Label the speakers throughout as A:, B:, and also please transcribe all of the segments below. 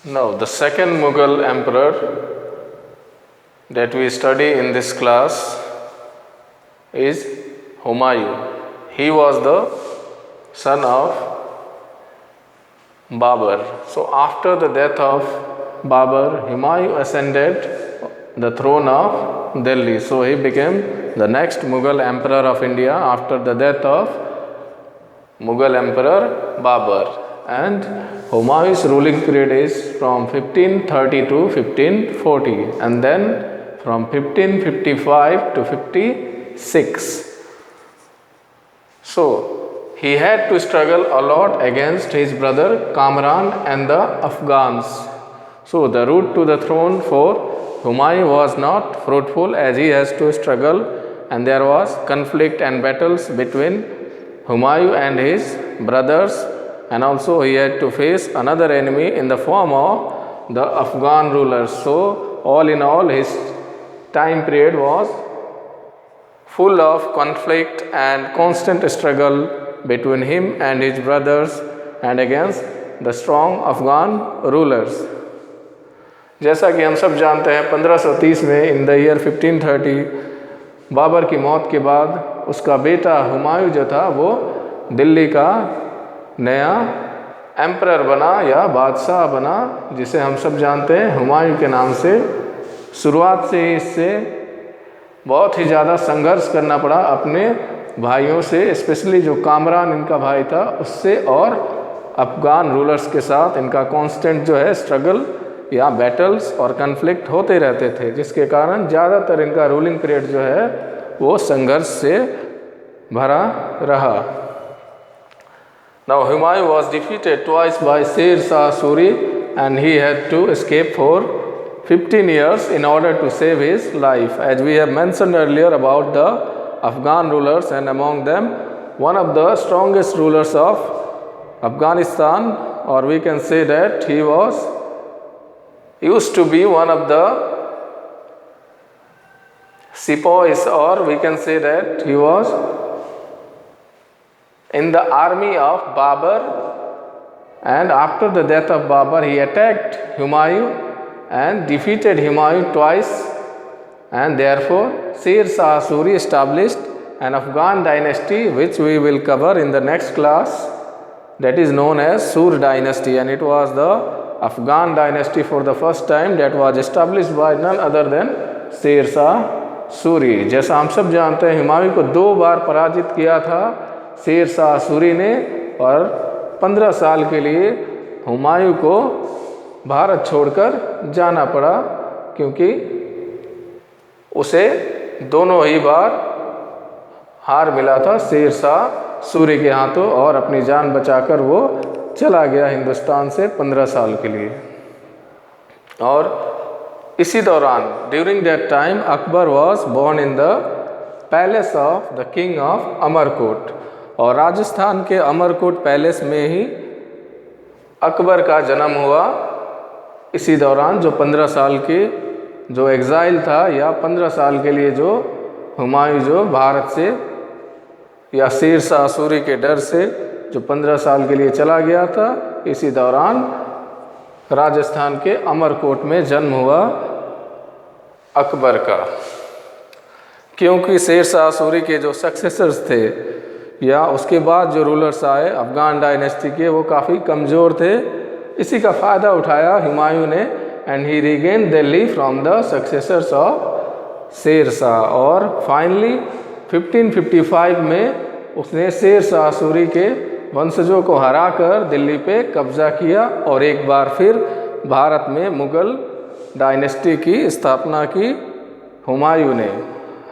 A: Now, the second Mughal emperor that we study in this class is Humayun. He was the son of Babur. So, after the death of Babur, Humayun ascended the throne of Delhi. So, he became the next Mughal emperor of India after the death of Mughal emperor Babur. And Humayun's ruling period is from 1530 to 1540, and then from 1555 to 56. So, he had to struggle a lot against his brother Kamran and the Afghans. So, the route to the throne for Humayun was not fruitful, as he has to struggle, and there was conflict and battles between Humayun and his brothers, and also he had to face another enemy in the form of the Afghan rulers. So, all in all, his time period was full of conflict and constant struggle between him and his brothers and against the strong Afghan rulers. जैसा कि हम सब जानते हैं 1530 में in the year 1530 Babar की मौत के बाद उसका बेटा हुमायूं जो था वो दिल्ली का नया एम्परर बना या बादशाह बना, जिसे हम सब जानते हैं हुमायूं के नाम से। शुरुआत से ही इससे बहुत ही ज़्यादा संघर्ष करना पड़ा अपने भाइयों से, स्पेशली जो कामरान इनका भाई था उससे, और अफगान रूलर्स के साथ इनका कांस्टेंट जो है स्ट्रगल या बैटल्स और कन्फ्लिक्ट होते रहते थे, जिसके कारण ज़्यादातर इनका रूलिंग पीरियड जो है वो संघर्ष से भरा रहा। Now Humayun was defeated twice by Sher Shah Suri, and he had to escape for 15 years in order to save his life. As we have mentioned earlier about the Afghan rulers, and among them one of the strongest rulers of Afghanistan, or we can say that he used to be one of the sepoys, or we can say that he was in the army of Babur, and after the death of Babur he attacked Humayun and defeated Humayun twice, and therefore Sher Shah Suri established an Afghan dynasty which we will cover in the next class, that is known as Sur dynasty, and it was the Afghan dynasty for the first time that was established by none other than Sher Shah Suri। जैसा हम सब जानते हैं हुमायूं को 2 बार पराजित किया था शेर शाह सूरी ने, और 15 साल के लिए हुमायूं को भारत छोड़कर जाना पड़ा, क्योंकि उसे दोनों ही बार हार मिला था शेर शाह सूरी के हाथों, और अपनी जान बचाकर वो चला गया हिंदुस्तान से 15 साल के लिए। और इसी दौरान during that time Akbar was born in the palace of the king of Amarkot, और राजस्थान के अमरकोट पैलेस में ही अकबर का जन्म हुआ। इसी दौरान जो 15 साल के जो एग्ज़ाइल था, या 15 साल के लिए जो हुमायूं जो भारत से या शेर शाह सूरी के डर से जो 15 साल के लिए चला गया था, इसी दौरान राजस्थान के अमरकोट में जन्म हुआ अकबर का। क्योंकि शेर शाह सूरी के जो सक्सेसर्स थे या उसके बाद जो रूलर्स आए अफगान डायनेस्टी के, वो काफ़ी कमज़ोर थे। इसी का फ़ायदा उठाया हुमायूं ने, and he regain Delhi from the successors of Sher Shah, और फाइनली 1555 में उसने शेर शाह सूरी के वंशजों को हराकर दिल्ली पे कब्ज़ा किया, और एक बार फिर भारत में मुग़ल डायनेस्टी की स्थापना की हुमायूं ने।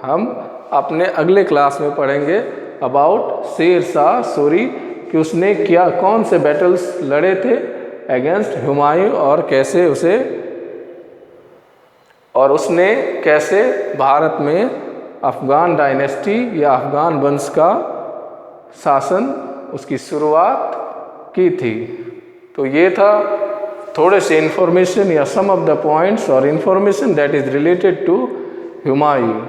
A: हम अपने अगले क्लास में पढ़ेंगे अबाउट शेर शाह सूरी कि उसने कौन से बैटल्स लड़े थे अगेंस्ट हुमायूं, और उसने कैसे भारत में अफ़गान डायनेस्टी या अफ़गान वंश का शासन उसकी शुरुआत की थी। तो ये था थोड़े से इन्फॉर्मेशन या सम ऑफ द पॉइंट्स और information that is related to Humayun.